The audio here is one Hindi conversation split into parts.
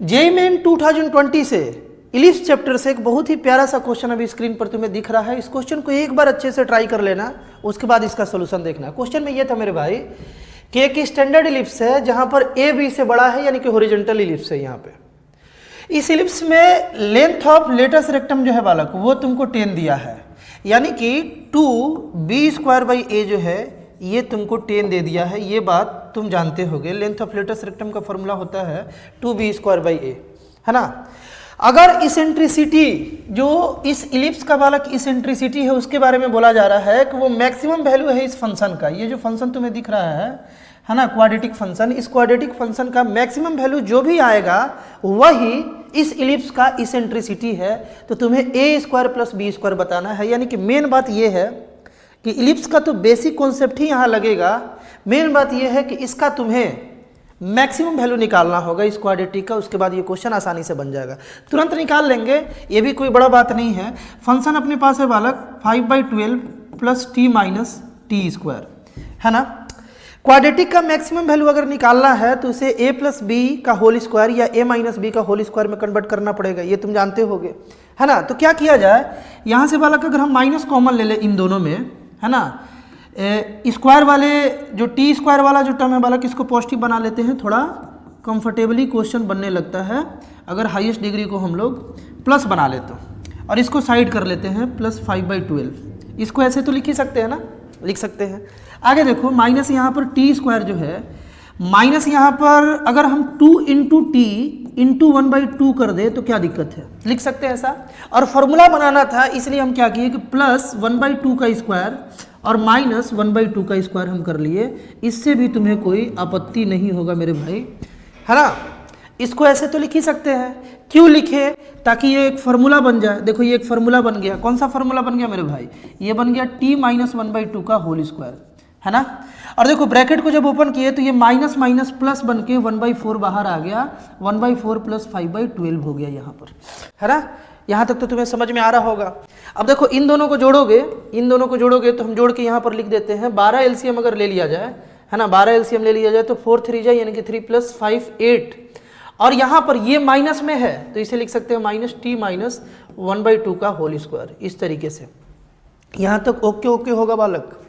जेईई मेन 2020 से इलिप्स चैप्टर से एक बहुत ही प्यारा सा क्वेश्चन अभी स्क्रीन पर तुम्हें दिख रहा है। इस क्वेश्चन को एक बार अच्छे से ट्राई कर लेना, उसके बाद इसका सोल्यूशन देखना। क्वेश्चन में ये था मेरे भाई कि एक स्टैंडर्ड इलिप्स है जहां पर ए बी से बड़ा है, यानी कि हॉरिजॉन्टल इलिप्स है। यहाँ पे इस इलिप्स में लेंथ ऑफ लेटस रेक्टम जो है बालक वो तुमको 10 दिया है, यानी कि 2b² जो है ये तुमको 10 दे दिया है। ये बात तुम जानते होगे, लेंथ ऑफ लेटस रेक्टम का फॉर्मूला होता है 2b², है ना। अगर इसेंट्रिसिटी जो इस इलिप्स का बालक इसेंट्रिसिटी है उसके बारे में बोला जा रहा है कि वो मैक्सिमम वैल्यू है इस फंक्शन का। ये जो फंक्शन तुम्हें दिख रहा है ना, क्वाड्रेटिक फंक्शन, इस क्वाड्रेटिक फंक्शन का मैक्सिमम वैल्यू जो भी आएगा वही इस इलिप्स का इसेंट्रिसिटी है। तो तुम्हें a² + b² बताना है। यानी कि मेन बात ये है कि इलिप्स का तो बेसिक कॉन्सेप्ट ही यहाँ लगेगा। मेन बात ये है कि इसका तुम्हें मैक्सिमम वैल्यू निकालना होगा इस क्वाड्रेटिक का। उसके बाद ये क्वेश्चन आसानी से बन जाएगा, तुरंत निकाल लेंगे, ये भी कोई बड़ा बात नहीं है। फंक्शन अपने पास है बालक 5/12 + t - t², है ना। क्वाड्रेटिक का मैक्सिमम वैल्यू अगर निकालना है तो इसे a + b² या a - b² में कन्वर्ट करना पड़ेगा, ये तुम जानते होगे, है ना। तो क्या किया जाए, यहाँ से बालक अगर हम माइनस कॉमन ले लें इन दोनों में, है ना, स्क्वायर वाले जो t² वाला जो टर्म है बालक इसको पॉजिटिव बना लेते हैं, थोड़ा कंफर्टेबली क्वेश्चन बनने लगता है अगर हाईएस्ट डिग्री को हम लोग प्लस बना लेते हैं। और इसको साइड कर लेते हैं +5/12, इसको ऐसे तो लिख ही सकते हैं ना, लिख सकते हैं। आगे देखो माइनस यहाँ पर t² जो है, माइनस यहाँ पर अगर हम 2 × t × 1/2 कर दे तो क्या दिक्कत है, लिख सकते हैं ऐसा। और फॉर्मूला बनाना था इसलिए हम क्या किए कि +1/2² और -1/2² हम कर लिए। इससे भी तुम्हें कोई आपत्ति नहीं होगा मेरे भाई, है ना। इसको ऐसे तो लिख ही सकते हैं, क्यों लिखे, ताकि ये एक फार्मूला बन जाए। देखो ये एक फार्मूला बन गया, कौन सा फार्मूला बन गया मेरे भाई, ये बन गया t - 1/2², है ना। और देखो ब्रैकेट को जब ओपन किए तो ये माइनस माइनस प्लस बन के 1/4 बाहर आ गया, 1/4 + 5/12 हो गया यहाँ पर, है ना। यहाँ तक तो तुम्हें समझ में आ रहा होगा। अब देखो इन दोनों को जोड़ोगे, इन दोनों को जोड़ोगे तो हम जोड़ के यहाँ पर लिख देते हैं 12 LCM अगर ले लिया जाए, है ना, 12 LCM ले लिया जाए तो 4 3 जाए, यानी कि 3 + 5 8। और यहाँ पर ये माइनस में है तो इसे लिख सकते हैं -t - 1/2², इस तरीके से। यहाँ तक ओके ओके होगा बालक।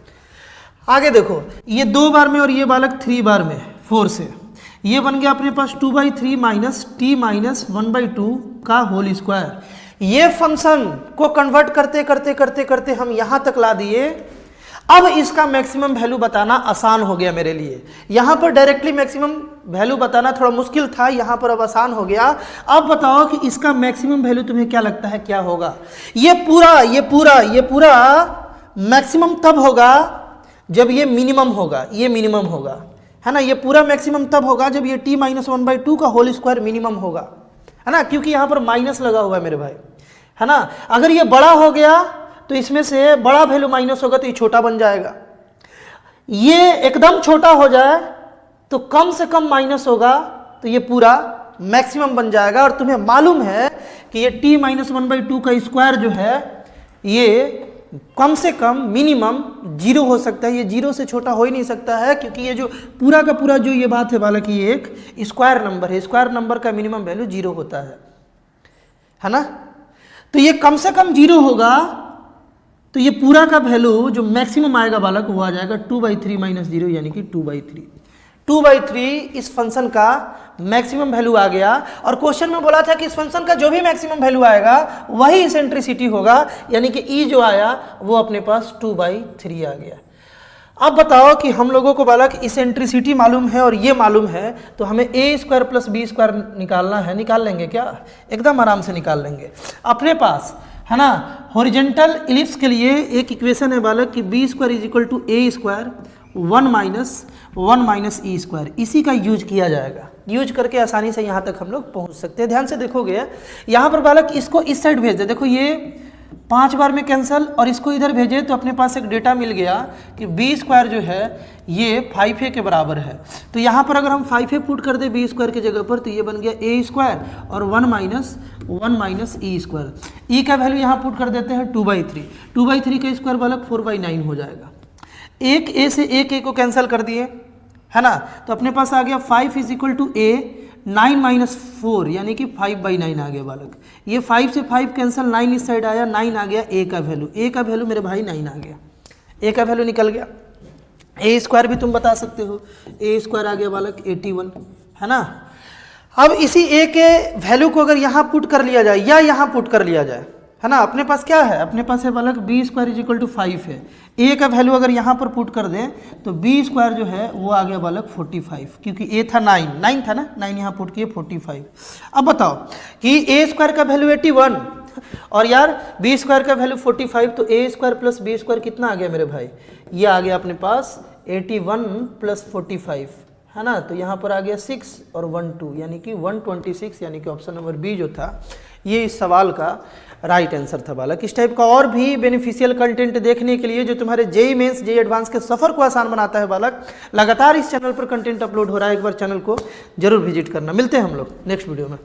आगे देखो ये 2 बार में और ये बालक 3 बार में 4 से, ये बन गया अपने पास 2/3 - t - 1/2²। ये फंक्शन को कन्वर्ट करते करते करते करते हम यहाँ तक ला दिए। अब इसका मैक्सिमम वैल्यू बताना आसान हो गया मेरे लिए। यहाँ पर डायरेक्टली मैक्सिमम वैल्यू बताना थोड़ा मुश्किल था, यहाँ पर अब आसान हो गया। अब बताओ कि इसका मैक्सिमम वैल्यू तुम्हें क्या लगता है क्या होगा। ये पूरा मैक्सिमम तब होगा जब ये मिनिमम होगा, ये मिनिमम होगा, है ना। ये पूरा मैक्सिमम तब होगा जब ये t - 1/2² मिनिमम होगा, है ना, क्योंकि यहाँ पर माइनस लगा हुआ है मेरे भाई, है ना। अगर ये बड़ा हो गया तो इसमें से बड़ा वैल्यू माइनस होगा तो ये छोटा बन जाएगा। ये एकदम छोटा हो जाए तो कम से कम माइनस होगा तो ये पूरा मैक्सिमम बन जाएगा। और तुम्हें मालूम है कि ये t - 1/2² जो है ये कम से कम मिनिमम 0 हो सकता है, ये 0 से छोटा हो ही नहीं सकता है, क्योंकि ये जो पूरा का पूरा जो ये बात है बालक ये एक स्क्वायर नंबर है, स्क्वायर नंबर का मिनिमम वैल्यू 0 होता है ना। तो ये कम से कम 0 होगा तो ये पूरा का वैल्यू जो मैक्सिमम आएगा बालक वो आ जाएगा 2/3 - 0, यानी कि 2/3 इस फंक्शन का मैक्सिमम वैल्यू आ गया। और क्वेश्चन में बोला था कि इस फंक्शन का जो भी मैक्सिमम वैल्यू आएगा वही इसेंट्रिसिटी होगा, यानी कि ई जो आया वो अपने पास 2/3 आ गया। अब बताओ कि हम लोगों को बालक इसेंट्रिसिटी मालूम है और ये मालूम है तो हमें a² + b² निकालना है। निकाल लेंगे क्या, एकदम आराम से निकाल लेंगे। अपने पास, है ना, हॉरिजॉन्टल इलिप्स के लिए एक इक्वेशन है बालक कि b² = a², 1 - e²। इसी का यूज किया जाएगा, यूज करके आसानी से यहाँ तक हम लोग पहुँच सकते हैं। ध्यान से देखोगे यहाँ पर बालक इसको इस साइड भेज दे, देखो ये 5 बार में कैंसिल, और इसको इधर भेजे तो अपने पास एक डेटा मिल गया कि b² जो है ये 5a के बराबर है। तो यहाँ पर अगर हम 5a पुट कर दे b² की जगह पर तो ये बन गया a² और 1 - e²। e का वैल्यू यहाँ पुट कर देते हैं 2/3, 2/3 का स्क्वायर बालक 4/9 हो जाएगा। एक a से एक a को कैंसिल कर दिए, है ना, तो अपने पास आ गया 5 = a, 9 माइनस 4 यानी कि 5/9 आ गया बालक। ये 5 से 5 कैंसिल, 9 इस साइड आया, 9 आ गया ए का वैल्यू। ए का वैल्यू मेरे भाई 9 आ गया, ए का वैल्यू निकल गया। ए स्क्वायर भी तुम बता सकते हो, ए स्क्वायर आ गया बालक 81, है ना। अब इसी ए के वैल्यू को अगर यहाँ पुट कर लिया जाए या यहाँ पुट कर लिया जाए, है ना, अपने पास क्या है, अपने पास है बालक b square is equal to 5 है। ए का वैल्यू अगर यहाँ पर पुट कर दें तो बी स्क्वायर जो है वो आ गया बालक 45, क्योंकि ए था 9 था ना, 9 यहाँ पुट किए 45। अब बताओ कि ए स्क्वायर का वैल्यू 81 और यार बी स्क्वायर का वैल्यू 45, तो ए स्क्वायर प्लस बी स्क्वायर कितना आ गया मेरे भाई, ये आ गया अपने पास 81 प्लस 45, है ना। तो यहाँ पर आ गया 6 और 1 2 यानी कि 126, यानी कि ऑप्शन नंबर बी जो था ये इस सवाल का राइट आंसर था बालक। इस टाइप का और भी बेनिफिशियल कंटेंट देखने के लिए जो तुम्हारे जेई मेंस जेई एडवांस के सफ़र को आसान बनाता है बालक, लगातार इस चैनल पर कंटेंट अपलोड हो रहा है, एक बार चैनल को जरूर विजिट करना। मिलते हैं हम लोग नेक्स्ट वीडियो में।